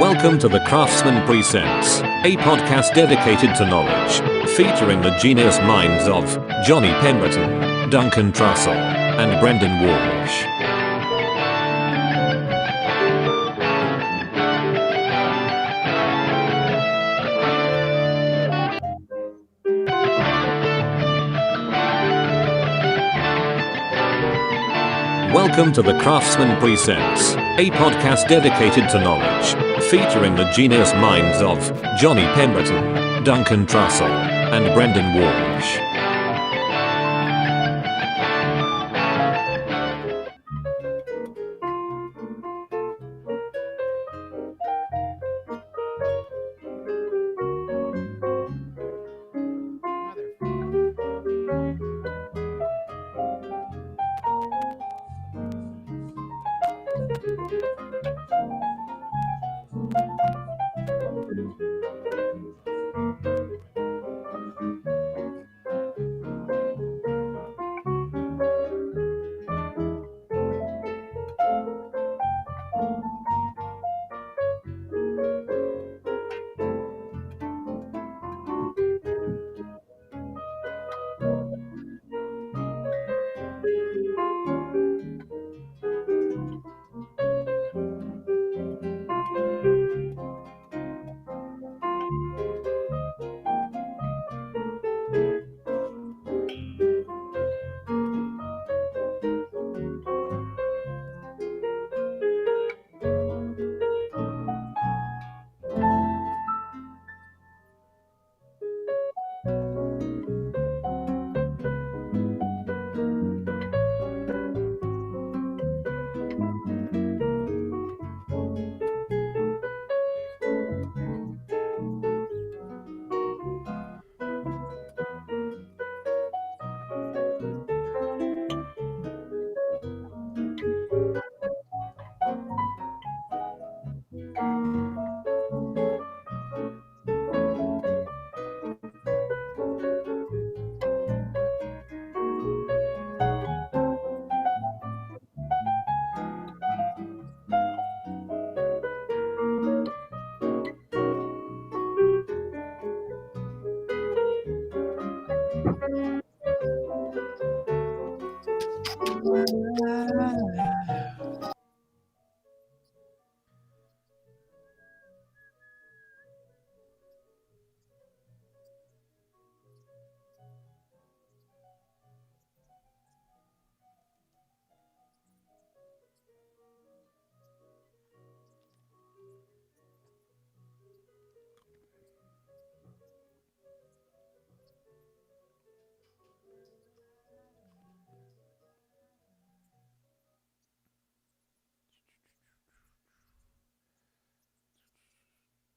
Welcome to the Craftsman Presents, a podcast dedicated to knowledge, featuring the genius minds of Johnny Pemberton, Duncan Trussell, and Brendon Walsh. Welcome to the Craftsman Presents, a podcast dedicated to knowledge, featuring the genius minds of Johnny Pemberton, Duncan Trussell, and Brendon Walsh.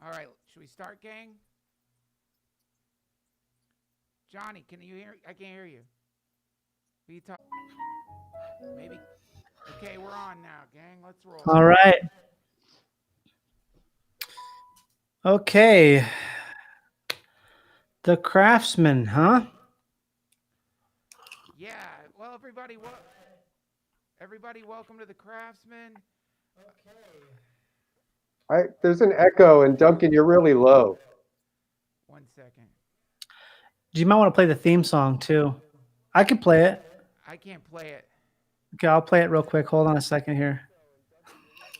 All right, should we start, gang? Johnny, can you hear? I can't hear you. Will you talk? Maybe. Okay, we're on now, gang. Let's roll. All right. Okay. The Craftsman, huh? Yeah. Well, everybody, welcome to the Craftsmen. There's an echo, and Duncan, you're really low. 1 second. You might want to play the theme song too. I could play it. I can't play it. Okay, I'll play it real quick. Hold on a second here.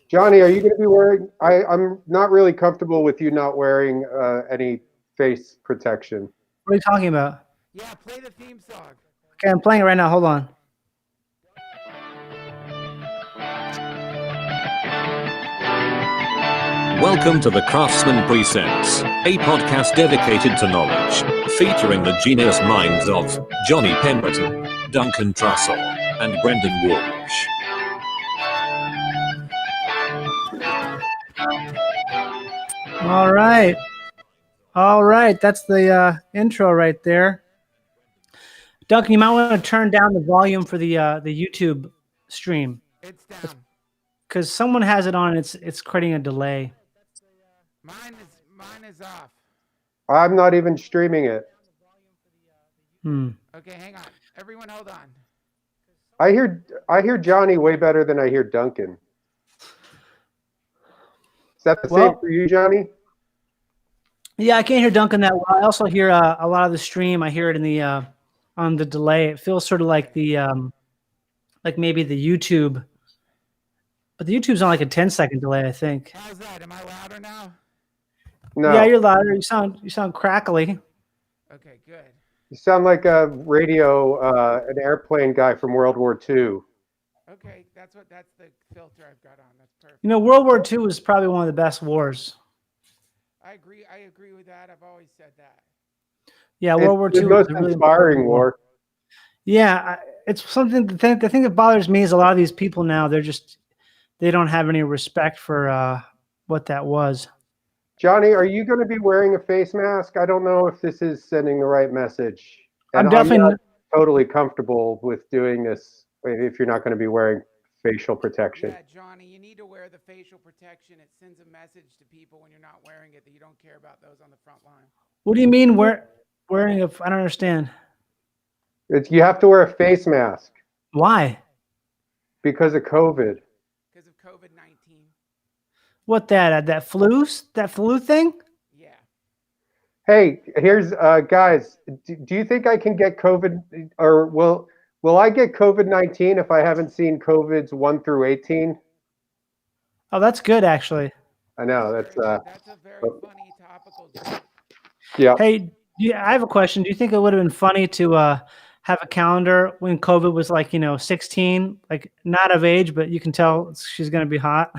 Johnny, are you going to be wearing? I'm not really comfortable with you not wearing any face protection. What are you talking about? Yeah, play the theme song. Okay, I'm playing it right now. Hold on. Welcome to the Craftsman Presents, a podcast dedicated to knowledge, featuring the genius minds of Johnny Pemberton, Duncan Trussell, and Brendon Walsh. All right. All right. That's the intro right there. Duncan, you might want to turn down the volume for the YouTube stream. It's down. Because someone has it on. It's creating a delay. Mine is off. I'm not even streaming it. Okay, hang on. Everyone, hold on. I hear Johnny way better than I hear Duncan. that the Well, same for you, Johnny? yeah, I can't hear Duncan that well. I also hear a lot of the stream. I hear it in the on the delay. It feels sort of like the like maybe the YouTube, but the YouTube's on like a 10-second delay, I think. How's that? Am I louder now? No. Yeah, you're louder. You sound crackly. Okay, good. You sound like a radio, an airplane guy from World War II. Okay, that's the filter I've got on. That's perfect. You know, World War II was probably one of the best wars. I agree with that. I've always said that. Yeah, World War It's the II most was a really inspiring important war. Yeah, it's something. The thing that bothers me is a lot of these people now. They don't have any respect for what that was. Johnny, are you going to be wearing a face mask? I don't know if this is sending the right message. And I'm definitely. not totally comfortable with doing this if you're not going to be wearing facial protection. Yeah, Johnny, you need to wear the facial protection. It sends a message to people when you're not wearing it that you don't care about those on the front line. What do you mean wearing a? I don't understand. You have to wear a face mask Why? because of COVID. Because of COVID-19. What that flu thing? Yeah. Hey, here's guys. Do you think I can get COVID, or will I get COVID-19 if I haven't seen COVIDs 1 through 18? Oh, that's good actually. I know that's a very funny topical joke. yeah. Hey, I have a question. Do you think it would have been funny to have a calendar when COVID was like 16, like not of age, but you can tell she's going to be hot?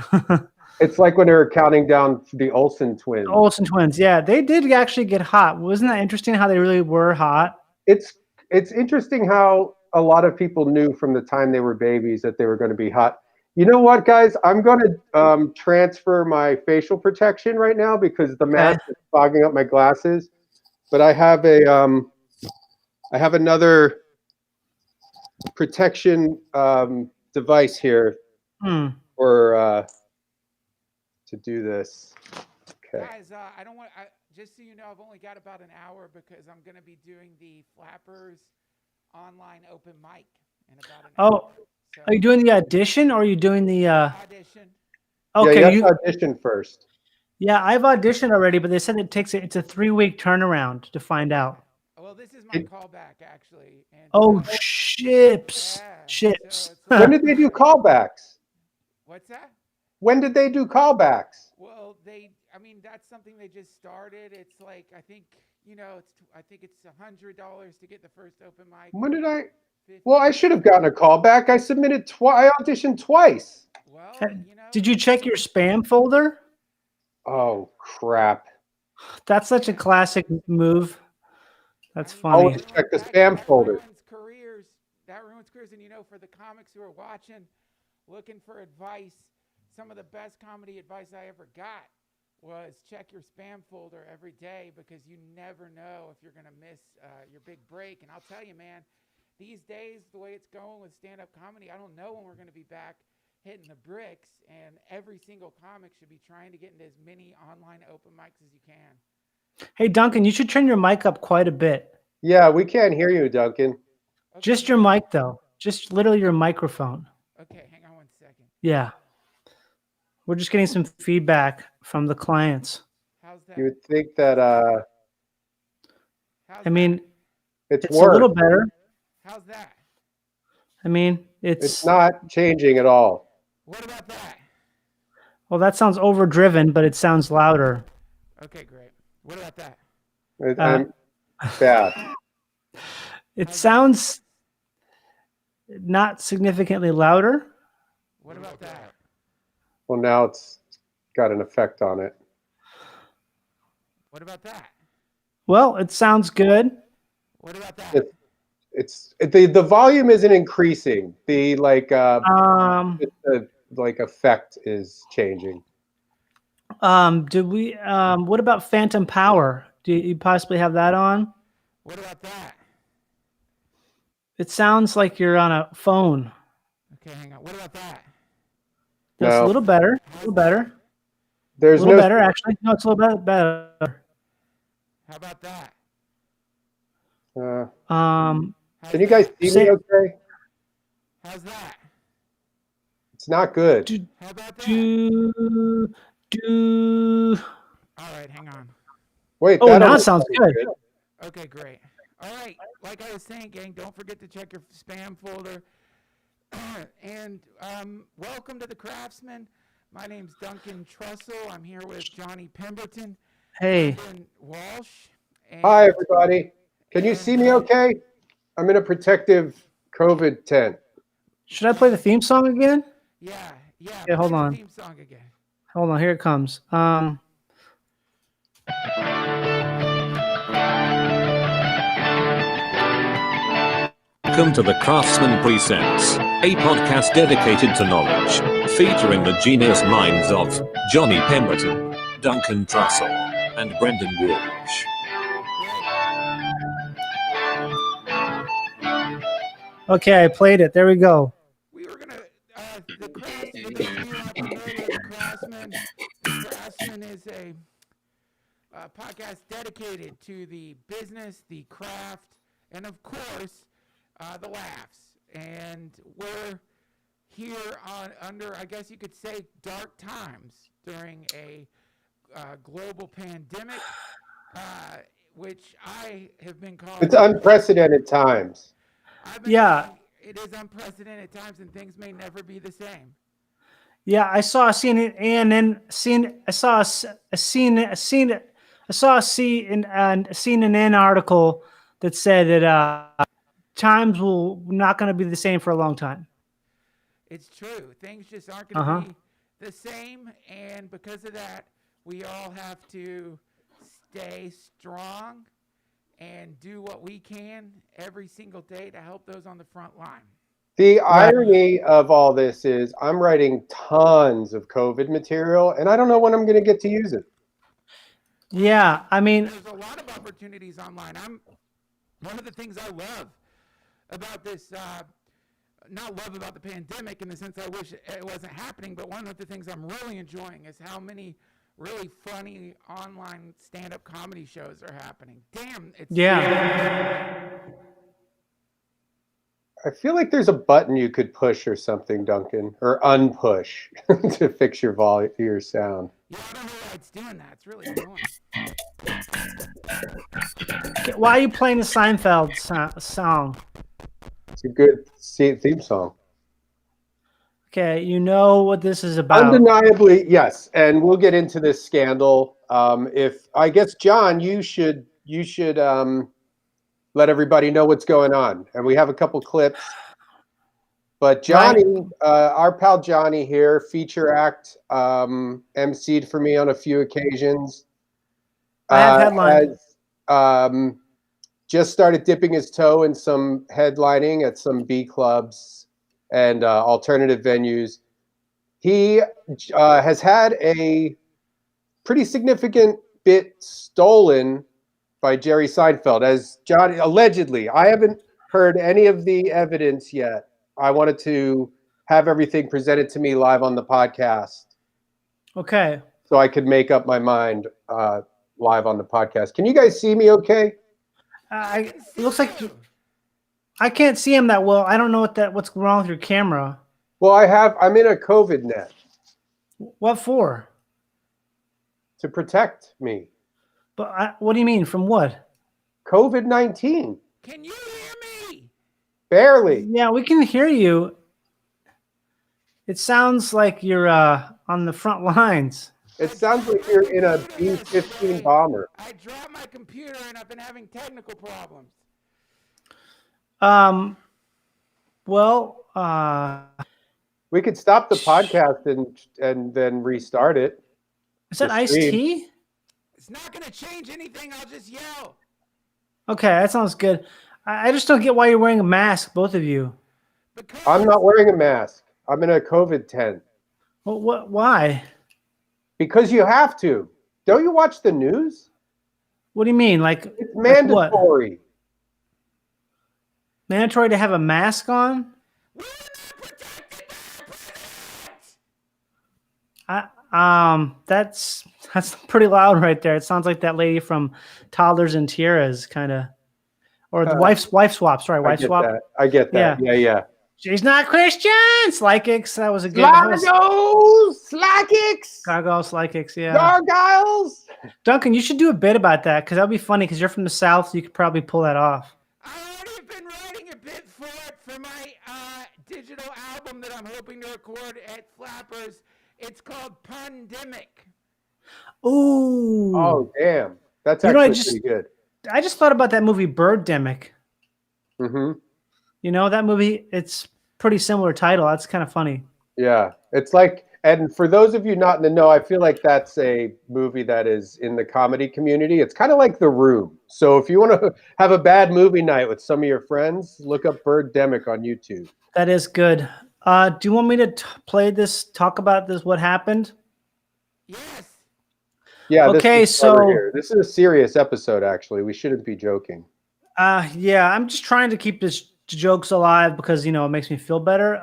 It's like when they were counting down the Olsen twins. Olsen twins, yeah, they did actually get hot. Wasn't that interesting how they really were hot? It's interesting how a lot of people knew from the time they were babies that they were going to be hot. You know what, guys? I'm going to transfer my facial protection right now because the mask is fogging up my glasses. But I have another protection device here for to do this. Okay. Guys, I don't want. Just so you know, I've only got about an hour because I'm going to be doing the Flappers online open mic in about an hour. So, are you doing the audition or are you doing the audition? Okay, yeah, you have to audition first. Yeah, I've auditioned already, but they said it's a 3-week turnaround to find out. Well, this is my callback actually. And oh, chips. So when did they do callbacks? What's that? When did they do callbacks? Well, I mean, that's something they just started. It's like, I think it's $100 to get the first open mic. When did I? Well, I should have gotten a callback. I submitted I auditioned twice. Well, did you check your spam folder? Oh, crap. That's such a classic move. That's funny. Always check the spam folder. That ruins careers. And for the comics who are watching, looking for advice, some of the best comedy advice I ever got was check your spam folder every day because you never know if you're going to miss your big break. And I'll tell you, man, these days, the way it's going with stand-up comedy, I don't know when we're going to be back hitting the bricks, and every single comic should be trying to get into as many online open mics as you can. Hey, Duncan, you should turn your mic up quite a bit. Yeah, we can't hear you, Duncan. Okay. Just your mic, though. Just literally your microphone. Okay, hang on 1 second. Yeah. We're just getting some feedback from the clients. How's that? You would think that I mean, it's a little better. How's that? I mean, it's not changing at all. What about that? Well, that sounds overdriven, but it sounds louder. Okay, great. What about that? I'm bad. It sounds not significantly louder. What about that? Well, now it's got an effect on it. What about that? Well, it sounds good. What about that? It's the volume isn't increasing. The effect is changing. What about phantom power? Do you possibly have that on? What about that? It sounds like you're on a phone. Okay, hang on. What about that? No, it's a little better. A little better. There's a little better, actually. No, it's a little bit better. How about that? Can you guys see me okay? How's that? It's not good. How about that? Do. All right, hang on. Wait, Oh, that now it almost sounds sounded good. Okay, great. All right, like I was saying, gang, don't forget to check your spam folder. And welcome to the Craftsmen. My name's Duncan Trussell. I'm here with Johnny Pemberton, Hey. Brendon Walsh. And, Hi, everybody. Can you see me okay? I'm in a protective COVID tent. Should I play the theme song again? Yeah. Okay, hold play the on. theme song again. Hold on, here it comes. Welcome to the Craftsman Presents, a podcast dedicated to knowledge, featuring the genius minds of Johnny Pemberton, Duncan Trussell, and Brendon Walsh. Okay, I played it. There we go. We were gonna the Crafts. For those of you not familiar with the Craftsman is a podcast dedicated to the business, the craft, and of course, the laughs. And we're here under, I guess you could say, dark times during a global pandemic, which I have been calling. It's unprecedented times. Yeah. It is unprecedented times, and things may never be the same. Yeah, I saw a CNN article that said that times will not going to be the same for a long time. It's true. Things just aren't going to be the same, and because of that, we all have to stay strong and do what we can every single day to help those on the front line. The irony of all this is I'm writing tons of COVID material, and I don't know when I'm going to get to use it. Yeah, I mean, there's a lot of opportunities online. One of the things I love about this, not love about the pandemic in the sense I wish it wasn't happening, but one of the things I'm really enjoying is how many really funny online stand-up comedy shows are happening. Damn, it's I feel like there's a button you could push or something, Duncan, or unpush to fix your sound. Yeah, I don't know why it's doing that. It's really annoying. Why are you playing the Seinfeld song? It's a good theme song. Okay, you know what this is about. Undeniably, yes, and we'll get into this scandal. If I guess, John, you should let everybody know what's going on, and we have a couple clips. But Johnny, our pal Johnny here, feature act, emceed for me on a few occasions. I have headlines. Has just started dipping his toe in some headlining at some B clubs and alternative venues. He has had a pretty significant bit stolen by Jerry Seinfeld, as Johnny allegedly. I haven't heard any of the evidence yet. I wanted to have everything presented to me live on the podcast. Okay. So I could make up my mind live on the podcast. Can you guys see me okay? It looks like I can't see him that well. I don't know what's wrong with your camera. Well, I'm in a COVID net. What for? To protect me. But what do you mean? From what? COVID-19. Can you hear me? Barely. Yeah, we can hear you. It sounds like you're on the front lines. It sounds like you're in a B-15 bomber. I dropped my computer and I've been having technical problems. Well, we could stop the podcast and then restart it. Is that iced tea? It's not going to change anything. I'll just yell. Okay, that sounds good. I just don't get why you're wearing a mask, both of you. Because I'm not wearing a mask. I'm in a COVID tent. Well, why? Because you have to. Don't you watch the news? What do you mean? Like it's mandatory. Like mandatory to have a mask on? We're not protected that's pretty loud right there. It sounds like that lady from Toddlers and Tiaras, kind of, or the wife swap. Sorry, wife swap. I get that. Yeah. She's not Christian. Slykix. That was a good. Slykix. Gargoyle Slykix. Yeah. Gargoyles. Duncan, you should do a bit about that because that'd be funny because you're from the South, so you could probably pull that off. I already have been writing a bit for it for my digital album that I'm hoping to record at Flappers. It's called Pandemic. Ooh. Oh, damn. That's actually pretty good. I just thought about that movie Birdemic. Mm-hmm. You know, that movie, it's pretty similar title. That's kind of funny. Yeah. It's like, and for those of you not in the know, I feel like that's a movie that is in the comedy community. It's kind of like The Room. So if you want to have a bad movie night with some of your friends, look up Birdemic on YouTube. That is good. Do you want me to play this, talk about this, what happened? Yes. Yeah. Okay, this is a serious episode, actually. We shouldn't be joking. Yeah, I'm just trying to keep this jokes alive because, you know, it makes me feel better.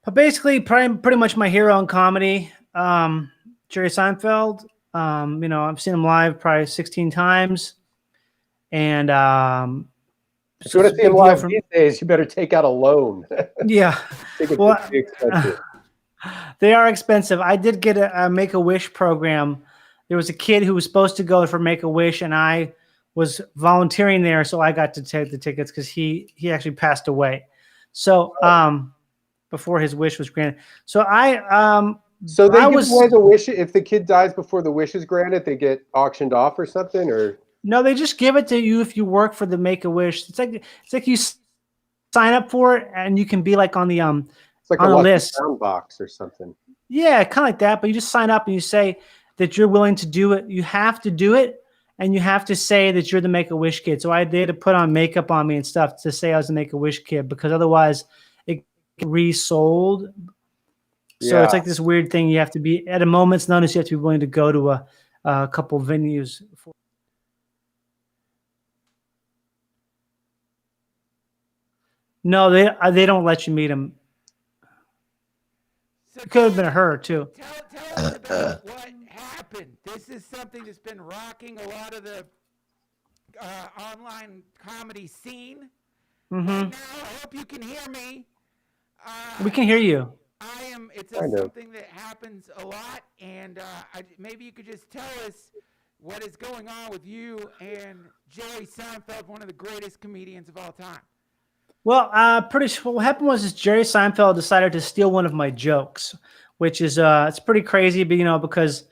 But basically, pretty much my hero in comedy, Jerry Seinfeld. You know, I've seen him live probably 16 times. And if you want to see him live these days, you better take out a loan. Yeah. Well, expensive. They are expensive. I did get a Make-A-Wish program. There was a kid who was supposed to go for Make-A-Wish, and I was volunteering there, so I got to take the tickets because he actually passed away. So before his wish was granted. So so they give away the wish if the kid dies before the wish is granted, they get auctioned off or something, or no, they just give it to you if you work for the Make-A-Wish. It's like you sign up for it and you can be like on the it's like on a list sound box or something. Yeah, kind of like that. But you just sign up and you say that you're willing to do it. You have to do it, and you have to say that you're the Make-A-Wish kid. So I had to put on makeup on me and stuff to say I was the Make-A-Wish kid because otherwise it resold. So it's like this weird thing. You have to be at a moment's notice. You have to be willing to go to a couple venues. No, they don't let you meet him. So it could have been her too. Tell us about what happened. This is something that's been rocking a lot of the online comedy scene. Mm-hmm. Right now, I hope you can hear me. We can hear you. It's something that happens a lot, and maybe you could just tell us what is going on with you and Jerry Seinfeld, one of the greatest comedians of all time. Well, what happened was Jerry Seinfeld decided to steal one of my jokes, which is it's pretty crazy, but because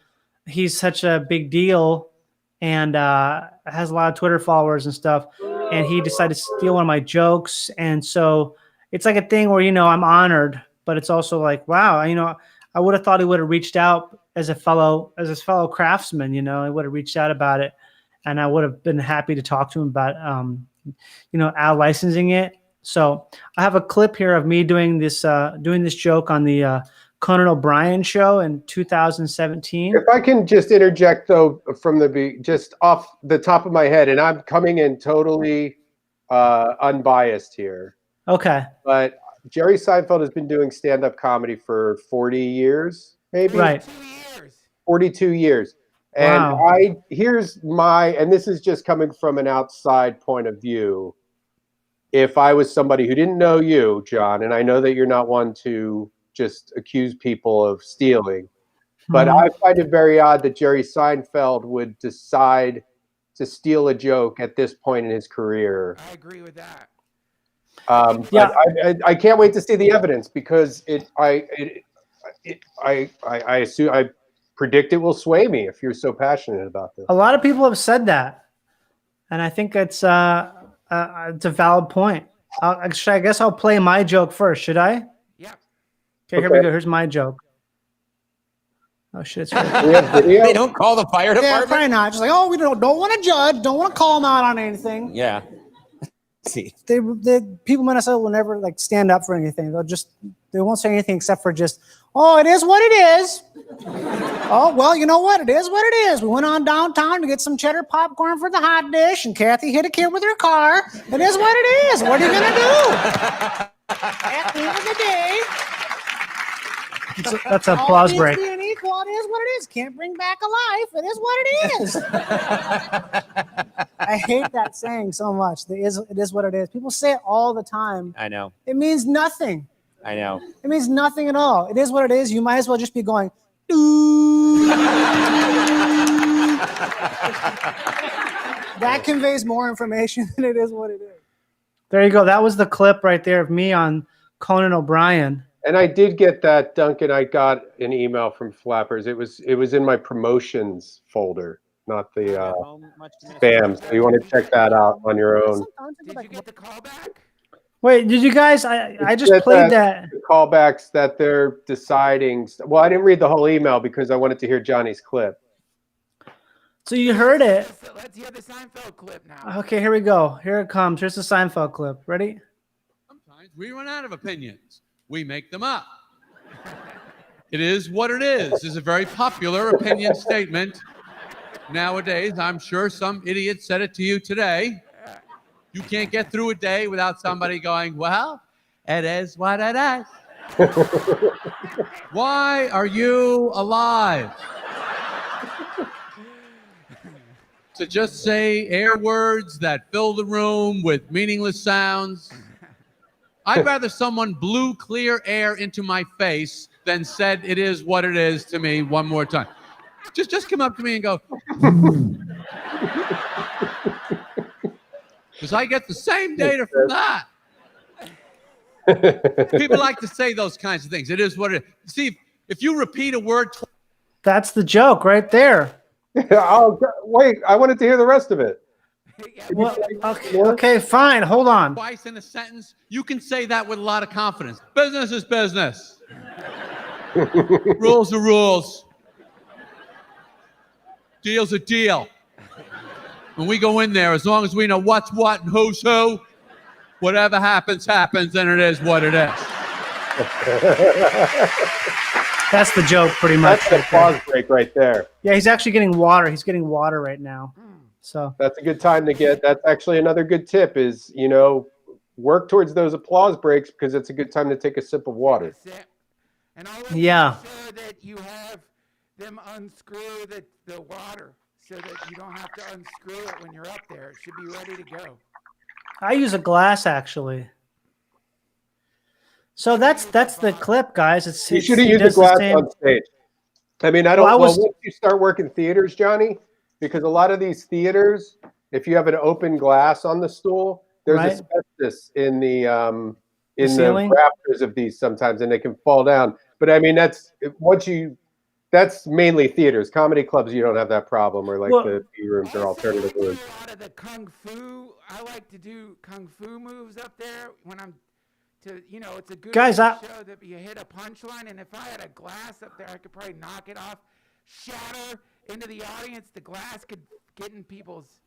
he's such a big deal and has a lot of Twitter followers and stuff, and he decided to steal one of my jokes, and so it's like a thing where I'm honored, but it's also like, wow, I would have thought he would have reached out as his fellow craftsman, he would have reached out about it, and I would have been happy to talk to him about out licensing it. So I have a clip here of me doing this joke on the Conan O'Brien show in 2017. If I can just interject though, just off the top of my head, and I'm coming in totally unbiased here. Okay. But Jerry Seinfeld has been doing stand-up comedy for 40 years, maybe. Right. 42 years. And wow. and this is just coming from an outside point of view. If I was somebody who didn't know you, John, and I know that you're not one to just accuse people of stealing, but I find it very odd that Jerry Seinfeld would decide to steal a joke at this point in his career. I agree with that. I can't wait to see the evidence because I predict it will sway me if you're so passionate about this. A lot of people have said that, and I think it's a valid point. I guess I'll play my joke first. Should I? Yeah. Okay, here we go. Here's my joke. Oh shit! They don't call the fire department. Yeah, probably not. Just like, we don't want to judge, don't want to call them out on anything. Yeah. See, the people in Minnesota will never stand up for anything. They won't say anything except for just, oh, it is what it is. Oh, well, you know what? It is what it is. We went on downtown to get some cheddar popcorn for the hot dish, and Kathy hit a kid with her car. It is what it is. What are you going to do? At the end of the day, that's an applause break. Being equal, it is what it is. Can't bring back a life. It is what it is. I hate that saying so much. It is what it is. People say it all the time. I know. It means nothing. I know. It means nothing at all. It is what it is. You might as well just be going, "Doo." That conveys more information than it is what it is. There you go. That was the clip right there of me on Conan O'Brien. And I did get that, Duncan. I got an email from Flappers. It was in my promotions folder, not the spam. So you want to check that out on your own. Did you get the callback? Wait, did you guys? I just played that. The callbacks that they're deciding. Well, I didn't read the whole email because I wanted to hear Johnny's clip. So you heard it. Let's hear the Seinfeld clip now. Okay, here we go. Here it comes. Here's the Seinfeld clip. Ready? Sometimes we run out of opinions. We make them up. It is what it is a very popular opinion statement nowadays. I'm sure some idiot said it to you today. You can't get through a day without somebody going, well, it is what it is. Why are you alive? To just say air words that fill the room with meaningless sounds. I'd rather someone blew clear air into my face than said it is what it is to me one more time. Just come up to me and go. Because I get the same data from that. People like to say those kinds of things. It is what it is. See, if you repeat a word That's the joke right there. Oh, wait, I wanted to hear the rest of it. Well, okay, fine. Hold on. twice in a sentence, you can say that with a lot of confidence. Business is business. Rules are rules. Deal's a deal. When we go in there, as long as we know what's what and who's who, whatever happens, happens, and it is what it is. That's the joke, pretty much. That's the pause break right there. Yeah, he's actually getting water. He's getting water right now. So That's a good time to get. That's actually another good tip is, work towards those applause breaks because it's a good time to take a sip of water. And always Yeah. make sure that you have them unscrew the water so that you don't have to unscrew it when you're up there. It should be ready to go. I use a glass actually. So that's the clip, guys. You should have used a glass on stage. I mean, once you start working theaters, Johnny, because a lot of these theaters, if you have an open glass on the stool, there's asbestos in the rafters of these sometimes, and they can fall down. But I mean, that's mainly theaters. Comedy clubs, you don't have that problem, or the tea rooms or alternative rooms. A lot of the kung fu. I like to do kung fu moves up there when I'm. It's a good show that you hit a punchline, and if I had a glass up there, I could probably knock it off, shatter into the audience. The glass could get in people's,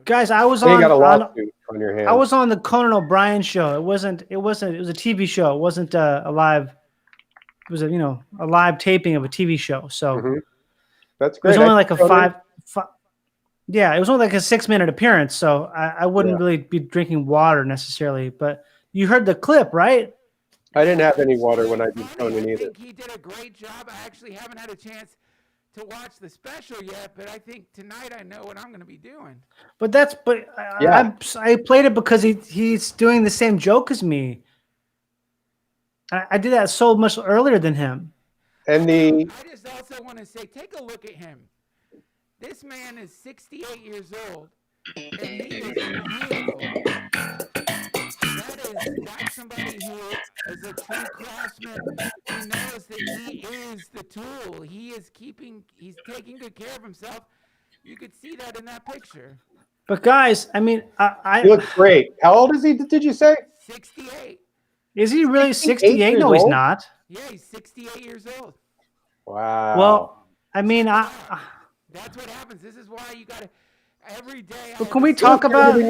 Guys, I was on your hands. I was on the Conan O'Brien show. It was a TV show. It wasn't a live. It was a live taping of a TV show. So that's great. It was only like a five. Yeah, it was only like a 6-minute appearance. So I wouldn't really be drinking water necessarily, but. You heard the clip, right? I didn't have any water when I did Conan either. I think he did a great job. I actually haven't had a chance to watch the special yet, but I think tonight I know what I'm going to be doing. I played it because he's doing the same joke as me. I did that so much earlier than him. And I just also want to say, take a look at him. This man is 68 years old, and he is beautiful. That's somebody who is a true craftsman who knows that he is the tool. He's taking good care of himself. You could see that in that picture. But guys, I mean, he looks great. How old is he? Did you say? 68. Is he really 68? No, he's not. Yeah, he's 68 years old. Wow. Well, I mean, that's what happens. This is why you got to every day. But can we talk about?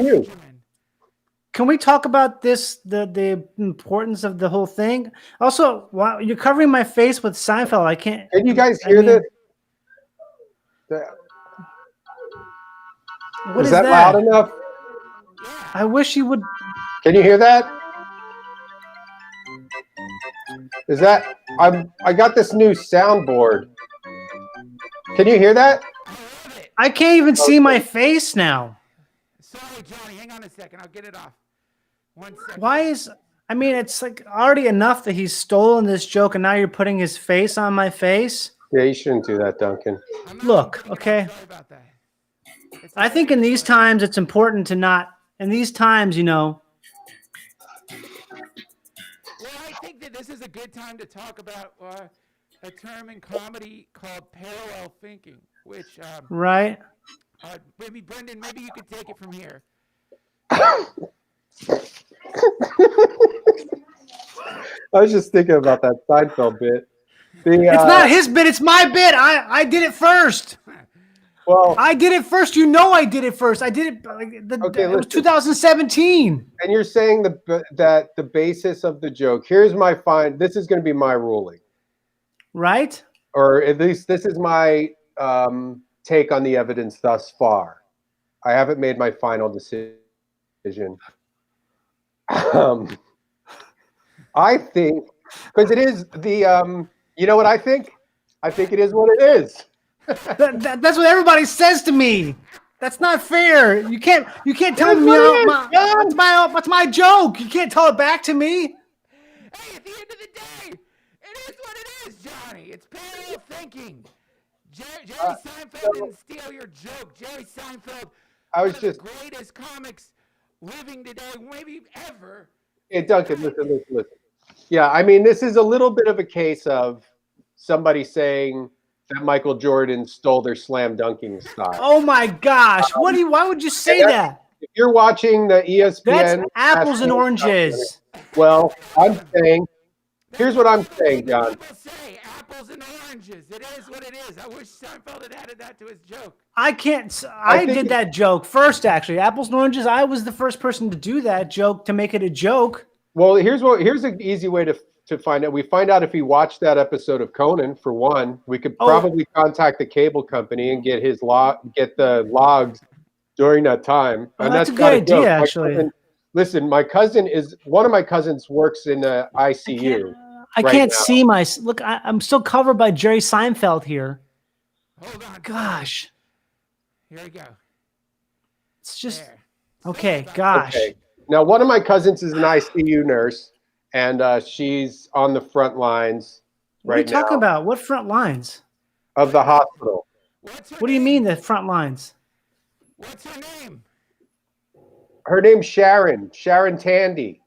Can we talk about this, the importance of the whole thing? Also, wow, you're covering my face with Seinfeld. I can't. Can you guys hear this? Is that loud enough? I wish you would. Can you hear that? Is that? I got this new soundboard. Can you hear that? I love it. I can't even see my face now. Sorry, Johnny. Hang on a second. I'll get it off. 1 second. Why is? I mean, it's like already enough that he's stolen this joke, and now you're putting his face on my face. Yeah, you shouldn't do that, Duncan. I'm not Look, even thinking okay. I'm sorry about that. I think in these times it's important to not. In these times, you know. Well, I think that this is a good time to talk about a term in comedy called parallel thinking, which Right. maybe Brendon, maybe you could take it from here. I was just thinking about that Seinfeld bit. It's not his bit. It's my bit. I did it first. Well, I did it first. You know I did it first. I did it. Okay, it was listen. 2017. and you're saying that the basis of the joke. Here's my This is going to be my ruling, Right? or at least this is my take on the evidence thus far. I haven't made my final decision. I think because it is the. You know what I think? I think it is what it is. That's what everybody says to me. That's not fair. You can't tell me what's my joke. You can't tell it back to me. Hey, at the end of the day, it is what it is, Johnny. It's parallel thinking. Jerry Seinfeld didn't steal your joke. Jerry Seinfeld, one of the greatest comics living today, maybe ever. Hey, Duncan, listen. Yeah, I mean, this is a little bit of a case of somebody saying that Michael Jordan stole their slam dunking style. Oh my gosh! Why would you say that? If you're watching the ESPN, That's apples and oranges. Well, I'm saying, here's what I'm saying, John. People say apples and oranges. It is what it is. I wish Seinfeld had added that to his joke. I can't. I did that joke first, actually. Apples and oranges. I was the first person to do that joke to make it a joke. Well, here's an easy way to find out. We find out if he watched that episode of Conan. For one, we could probably contact the cable company and get the logs during that time. Well, and that's a good idea, actually. Listen, one of my cousins works in the ICU. I can't see my look. I'm still covered by Jerry Seinfeld here. Hold on. Gosh, Here we go. it's just There. okay. Gosh. Okay. Now, one of my cousins is an ICU nurse, and she's on the front lines What are you talking about? What front lines? of the hospital. What do you mean the front lines? What's her name? Her name's Sharon Tandy.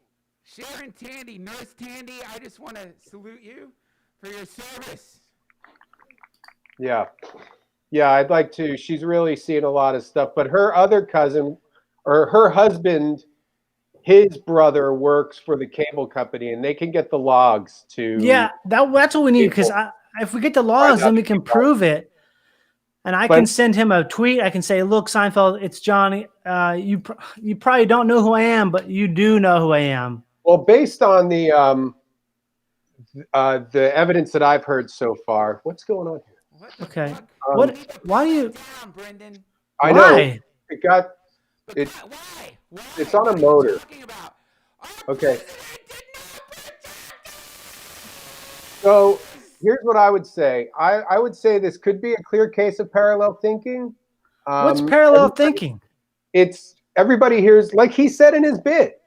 Sharon Tandy, Nurse Tandy. I just want to salute you for your service. Yeah, I'd like to. She's really seeing a lot of stuff. But her other cousin, or her husband, his brother works for the cable company, and they can get the logs to. Yeah, that's what we need, because if we get the logs, then we can prove it. And I can send him a tweet. I can say, "Look, Seinfeld, it's Johnny. You probably don't know who I am, but you do know who I am." Well, based on the evidence that I've heard so far, what's going on here? Okay. Why do you? Down, Brendon. I know it got it. Why? It's on a motor. Okay. So here's what I would say. I would say this could be a clear case of parallel thinking. What's parallel thinking? It's everybody hears, like he said in his bit.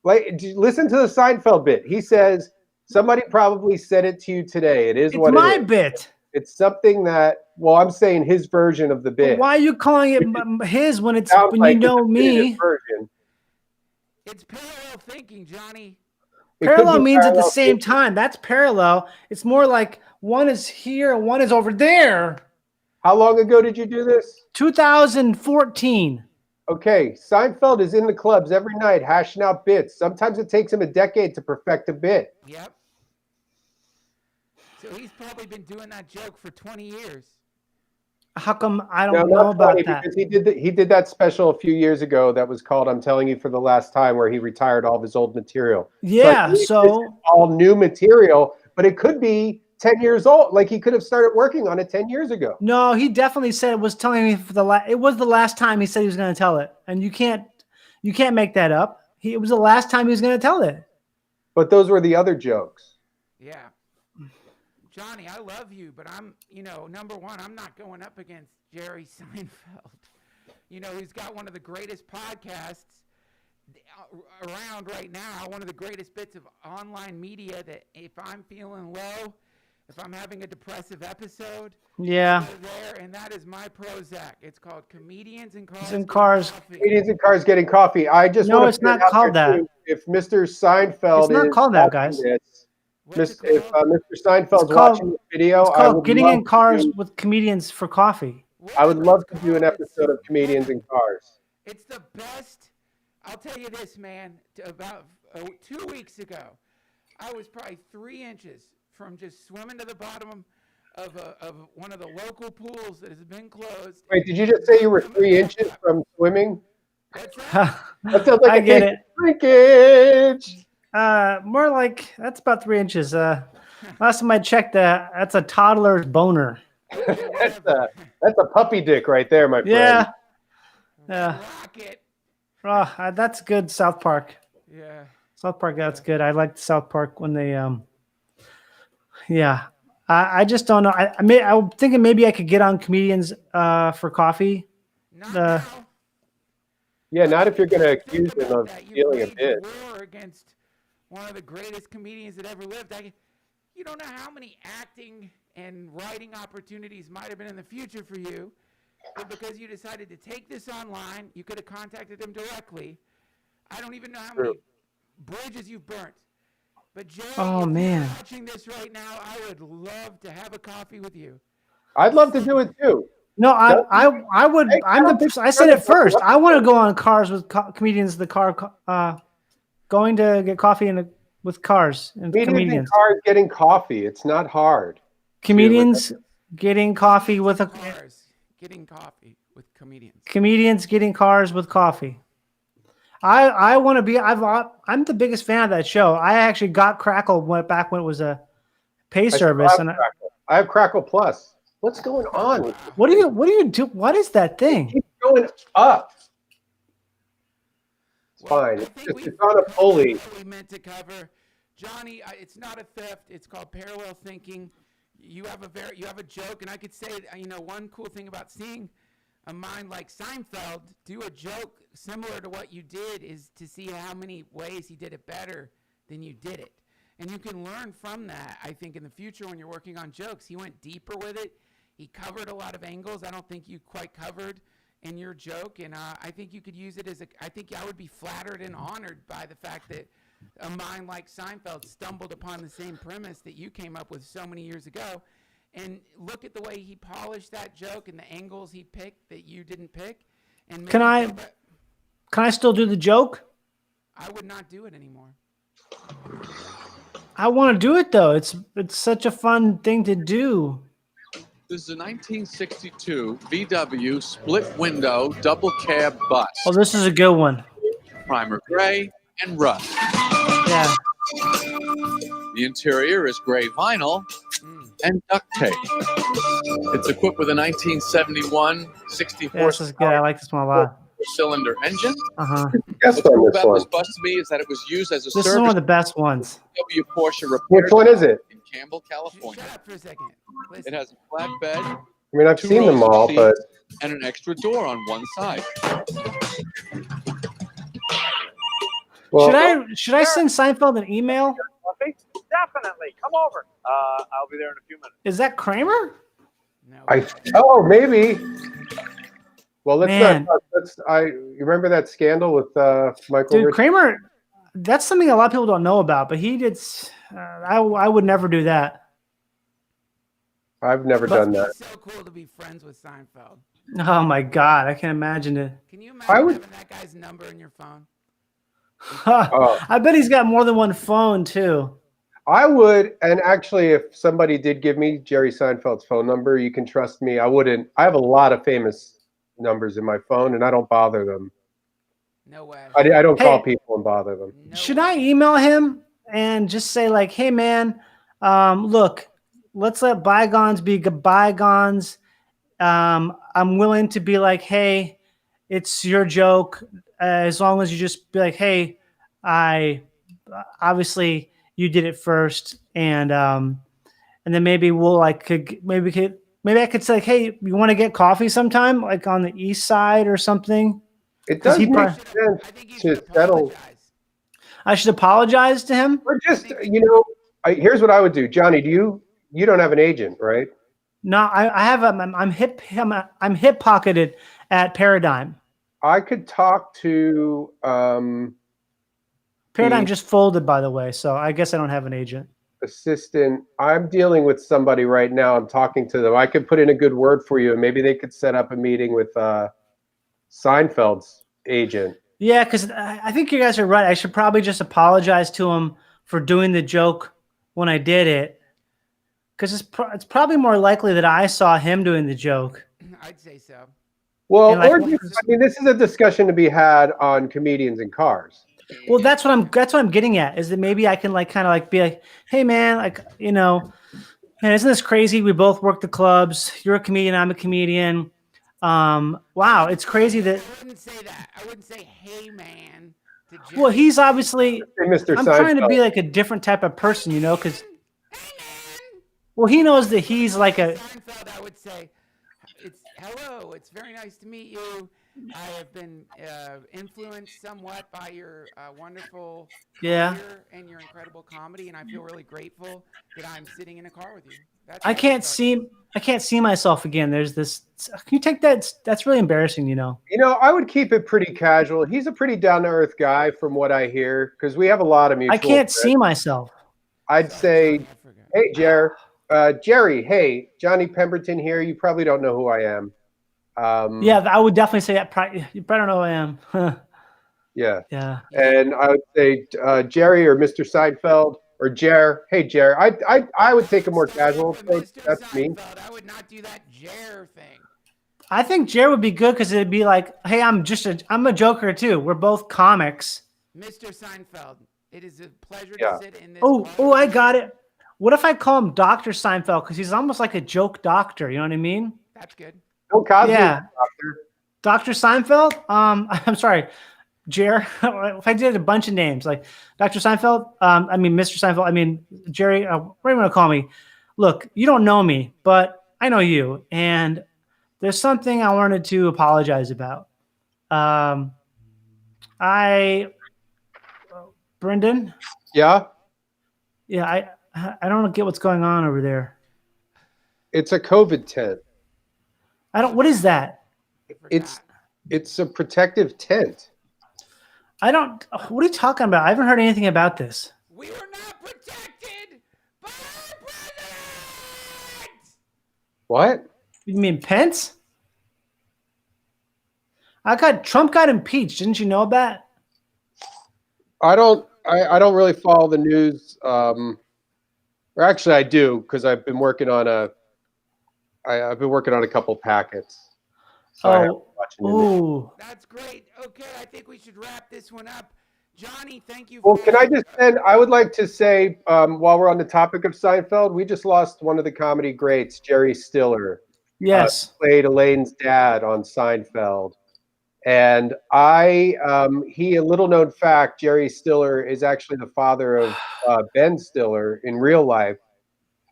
Like, listen to the Seinfeld bit. He says, somebody probably said it to you today. It is what it is. It's my bit. It's something that, well, I'm saying his version of the bit. Why are you calling it his when you know me? It's parallel thinking, Johnny. Parallel means at the same time. That's parallel. It's more like one is here and one is over there. How long ago did you do this? 2014. Okay, Seinfeld is in the clubs every night hashing out bits. Sometimes it takes him a decade to perfect a bit. Yep. So he's probably been doing that joke for 20 years. How come I don't know about that? Because he did that special a few years ago that was called "I'm Telling You for the Last Time," where he retired all of his old material. Yeah, so all new material, but it could be 10 years old. Like he could have started working on it 10 years ago. No, he definitely said it was telling me it was the last time he said he was going to tell it, and you can't make that up. It was the last time he was going to tell it. But those were the other jokes. Yeah. Johnny, I love you, but I'm, number one, I'm not going up against Jerry Seinfeld. He's got one of the greatest podcasts around right now, one of the greatest bits of online media that if I'm feeling low, if I'm having a depressive episode, Yeah. there, and that is my Prozac. It's called Comedians in Cars. Comedians in Cars Getting Coffee. I just No, want it's to put it not out called there, that. too, if Mr. Seinfeld It's not is called that, watching guys. this, What's it if called? Mr. Seinfeld's It's called- watching this video, It's I called would Getting love in Cars to do, with Comedians for Coffee. I would love to Whatever do an it's called, episode of Comedians in Cars. It's the best. I'll tell you this, man. About 2 weeks ago, I was probably 3 inches from just swimming to the bottom of one of the local pools that has been closed. Wait, did you just say you were 3 inches from swimming? What's that? That sounds like I get it. Shrinkage. More like that's about 3 inches. Last time I checked, that's a toddler's boner. That's a puppy dick right there, my friend. Yeah. Yeah. Rocket. Oh, that's good. South Park. Yeah. South Park. That's good. I liked South Park when they. Yeah. I just don't know. I'm thinking maybe I could get on Comedians for Coffee. Not now. Yeah, not if you're going to accuse Think him about of that. You stealing a waged bit. war against one of the greatest comedians that ever lived. You don't know how many acting and writing opportunities might have been in the future for you, but because you decided to take this online, you could have contacted him directly. I don't even know how many bridges you've burnt. But Jerry, Oh, if man. you're watching this right now, I would love to have a coffee with you. I'd love to do it too. No, I would. I said it first. I want to go on Cars with Comedians. Going to get coffee with Cars and Comedians in Comedians. Cars Getting Coffee. It's not hard. Comedians getting coffee with Cars, getting coffee with comedians. Comedians getting Cars with Coffee. I want to be. I'm the biggest fan of that show. I actually got Crackle back when it was a pay service, and I have Crackle Plus. What's going on? what do you do? What is that thing? Keep going up. It's Well, fine. I think It's on a pulley. what we meant to cover. Johnny, it's not a theft. It's called parallel thinking. You have a joke, and I could say, one cool thing about seeing a mind like Seinfeld do a joke similar to what you did is to see how many ways he did it better than you did it. And you can learn from that, I think, in the future when you're working on jokes. He went deeper with it. He covered a lot of angles I don't think you quite covered in your joke. And I think you could use it I think I would be flattered and honored by the fact that a mind like Seinfeld stumbled upon the same premise that you came up with so many years ago. And look at the way he polished that joke and the angles he picked that you didn't pick. And Can I still do the joke? I would not do it anymore. I want to do it though. It's such a fun thing to do. This is a 1962 VW split window double cab bus. Oh, this is a good one. Primer gray and rust. Yeah. The interior is gray vinyl and duct tape. It's equipped with a 1971 64 Yeah, this is good. I like this one a lot. cylinder engine. Guess What's cool on this about one. this bus to me is that it was used as a This is one of service the best ones. VW Porsche repair Which one is it? in Campbell, California. Shut up for a second. Listen. It has a flat bed I mean, I've Two seen them rows of all, seats. but and an extra door on one side. well, Should I send Seinfeld an email? Definitely. Come over. I'll be there in a few minutes. Is that Kramer? No. maybe. Well, Man. you remember that scandal with Michael? Dude, Richards? Kramer, that's something a lot of people don't know about, but he did. I would never do that. I've never done that. It's so cool to be friends with Seinfeld. Oh my God, I can't imagine it. Can you imagine having that guy's number in your phone? Oh. I bet he's got more than one phone too. I would, and actually, if somebody did give me Jerry Seinfeld's phone number, you can trust me. I wouldn't. I have a lot of famous numbers in my phone, and I don't bother them. No way. I don't call Hey. people and bother them. No Should way. I email him and just say like, "Hey man, look, let's let bygones be bygones. I'm willing to be like, hey, it's your joke, as long as you just be like, hey, I obviously you did it first, and and then maybe we'll like maybe I could say, like, hey, you want to get coffee sometime, like on the east side or something? It does make I sense think you to should settle. apologize. I should apologize to him. Or just, here's what I would do. Johnny, you don't have an agent, right? No, I have I'm hip pocketed at Paradigm. I could talk to Paradigm the just folded, by the way, so I guess I don't have an agent. assistant. I'm dealing with somebody right now. I'm talking to them. I could put in a good word for you, and maybe they could set up a meeting with Seinfeld's agent. Yeah, because I think you guys are right. I should probably just apologize to him for doing the joke when I did it, because it's probably more likely that I saw him doing the joke. I'd say so. Well, And, like, or just, this is a discussion to be had on comedians in cars. Well, that's what I'm getting at, is that maybe I can like kind of like be like, hey man, like, man, isn't this crazy? We both work the clubs. You're a comedian, I'm a comedian. Wow, it's crazy that. I wouldn't say that. I wouldn't say, hey man. Well, he's obviously. Hey, Mr. I'm Seinfeld. trying to be like a different type of person, because. Well, he knows that he's like a. Seinfeld, I would say, hello. It's very nice to meet you. I have been influenced somewhat by your wonderful career and your incredible comedy, and I feel really grateful that I'm sitting in a car with you. I can't see myself again. There's this. Can you take that? That's really embarrassing, I would keep it pretty casual. He's a pretty down to earth guy, from what I hear, because we have a lot of mutual. I can't see myself. I'd say, hey, Jerry. Hey, Johnny Pemberton here. You probably don't know who I am. Yeah, I would definitely say that. You probably don't know who I am. Yeah. Yeah. And I would say Jerry or Mr. Seinfeld or Jer. Hey, Jer. I would take a more casual approach. That's me. I would not do that Jer thing. I think Jer would be good because it'd be like, hey, I'm a joker too. We're both comics. Mr. Seinfeld, it is a pleasure Yeah. to sit in this. Oh, I got it. What if I call him Dr. Seinfeld? Because he's almost like a joke doctor. You know what I mean? That's good. Bill Cosby, Yeah. doctor. Dr. Seinfeld? I'm sorry. Jer, if I did a bunch of names, like Dr. Seinfeld, Mr. Seinfeld, Jerry, what do you want to call me? Look, you don't know me, but I know you. And there's something I wanted to apologize about. Brendon? Yeah? Yeah, I don't get what's going on over there. It's a COVID tent. What is that? It's a protective tent. What are you talking about? I haven't heard anything about this. We were not protected by our president! What? You mean Pence? Trump got impeached. Didn't you know that? I don't really follow the news. Or actually I do, because I've been working on a couple packets. So That's great. Okay, I think we should wrap this one up. Johnny, thank you. Well, can I just end? I would like to say, while we're on the topic of Seinfeld, we just lost one of the comedy greats, Jerry Stiller. Yes. Played Elaine's dad on Seinfeld. And a little known fact, Jerry Stiller is actually the father of Ben Stiller in real life.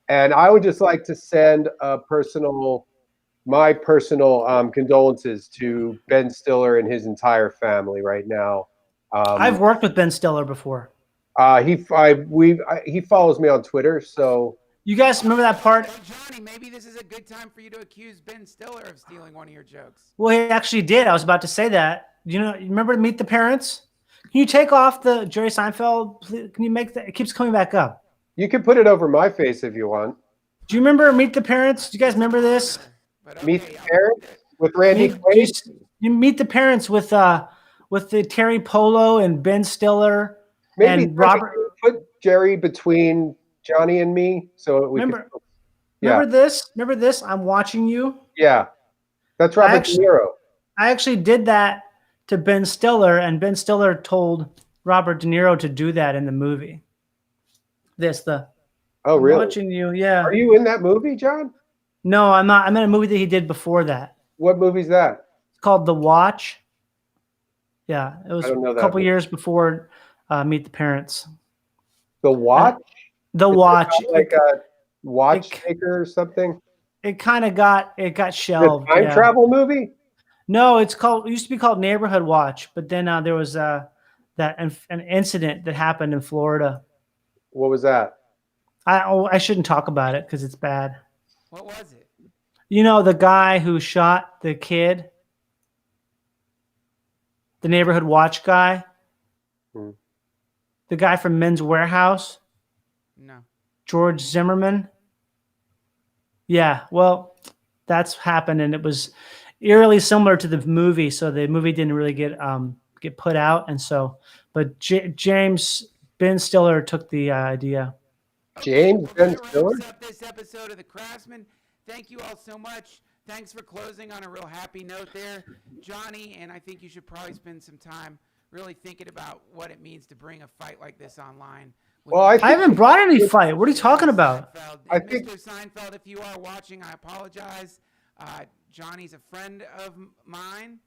And I would just like to send my personal condolences to Ben Stiller and his entire family right now. I've worked with Ben Stiller before. He follows me on Twitter, so. You guys remember that part? Johnny, maybe this is a good time for you to accuse Ben Stiller of stealing one of your jokes. Well, he actually did. I was about to say that. You remember Meet the Parents? Can you take off the Jerry Seinfeld? Can you make that? It keeps coming back up. You can put it over my face if you want. Do you remember Meet the Parents? Do you guys remember this? Meet the Parents with Randy Quaid? You Meet the Parents with the Terry Polo and Ben Stiller and Robert. Put Jerry between Johnny and me, so we remember this? Remember this? I'm watching you. Yeah, that's Robert De Niro. I actually did that to Ben Stiller, and Ben Stiller told Robert De Niro to do that in the movie. Oh, really? I'm watching you, yeah. Are you in that movie, John? No, I'm not. I'm in a movie that he did before that. What movie's that? It's called The Watch. Yeah, it was a couple years before Meet the Parents. The Watch? The Watch. watchmaker or something? It kind of got shelved. The time yeah. travel movie? No, it used to be called Neighborhood Watch, but then there was an incident that happened in Florida. What was that? I shouldn't talk about it because it's bad. What was it? You know the guy who shot the kid, the Neighborhood Watch guy, the guy from Men's Warehouse. No. George Zimmerman. Yeah, well, that's happened, and it was eerily similar to the movie. So the movie didn't really get put out, and so, but James Ben Stiller took the idea. James Ben Stiller. Wraps up this episode of the Craftsman. Thank you all so much. Thanks for closing on a real happy note there, Johnny. And I think you should probably spend some time really thinking about what it means to bring a fight like this online. Well, I haven't brought any fight. What are you talking about? I think Mr. Seinfeld, if you are watching, I apologize. Johnny's a friend of mine.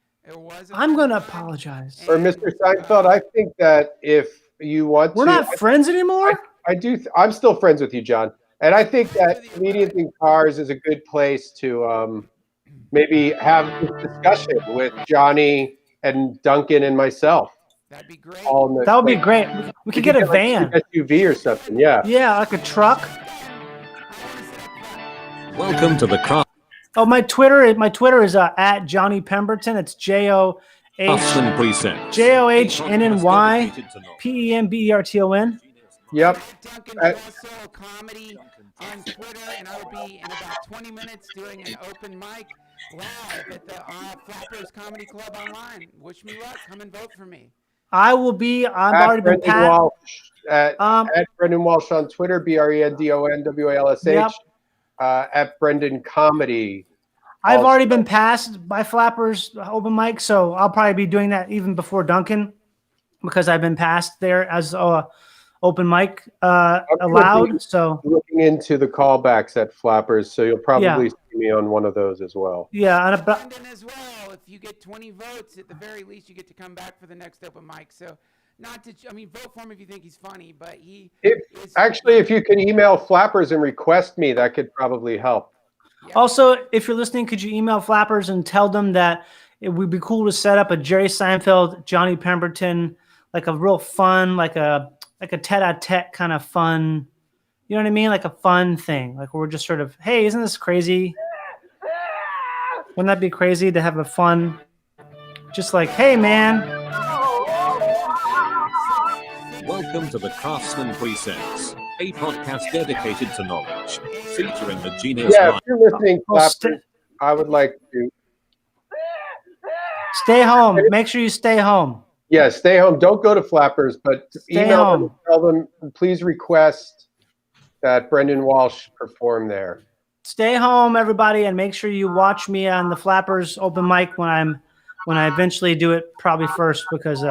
I'm going to apologize. Or Mr. Seinfeld, I think that if you want We're not friends anymore? I do. I'm still friends with you, John. And I think that Comedians in Cars is a good place to maybe have this discussion with Johnny and Duncan and myself. That'd be great. That would be great. We could get a van. Like an SUV or something, yeah. Yeah, like a truck. Welcome to the Craft. Oh, my Twitter is at Johnny Pemberton. It's Craftsman Presents. JOHNNYPEMBERTON. Yep. Duncan Trussell comedy on Twitter, and I will be in about 20 minutes doing an open mic live at the Flappers Comedy Club online. Wish me luck. Come and vote for me. I will be. I've already been passed. Walsh at Brendon Walsh on Twitter, BRENDONWALSH. Yep. At Brendon Comedy. I've already been passed by Flappers open mic, so I'll probably be doing that even before Duncan because I've been passed there as open mic allowed. So looking into the callbacks at Flappers, so you'll probably see me on one of those as well. Yeah, and Brendon as well. If you get 20 votes, at the very least, you get to come back for the next open mic. So, vote for him if you think he's funny, but if you can email Flappers and request me, that could probably help. Yeah. Also, if you're listening, could you email Flappers and tell them that it would be cool to set up a Jerry Seinfeld, Johnny Pemberton, like a real fun, like a tete-a-tete kind of fun, you know what I mean? Like a fun thing. Like we're just sort of, hey, isn't this crazy? Wouldn't that be crazy to have a fun, just like, hey, man. Welcome to the Craftsman Presents, a podcast dedicated to knowledge, featuring the genius Yeah, if mind. you're listening, Flappers, I would like to stay home. Make sure you stay home. Yeah, stay home. Don't go to Flappers, but email them and tell them, please request that Brendon Walsh perform there. Stay home, everybody, and make sure you watch me on the Flappers open mic when I eventually do it, probably first, because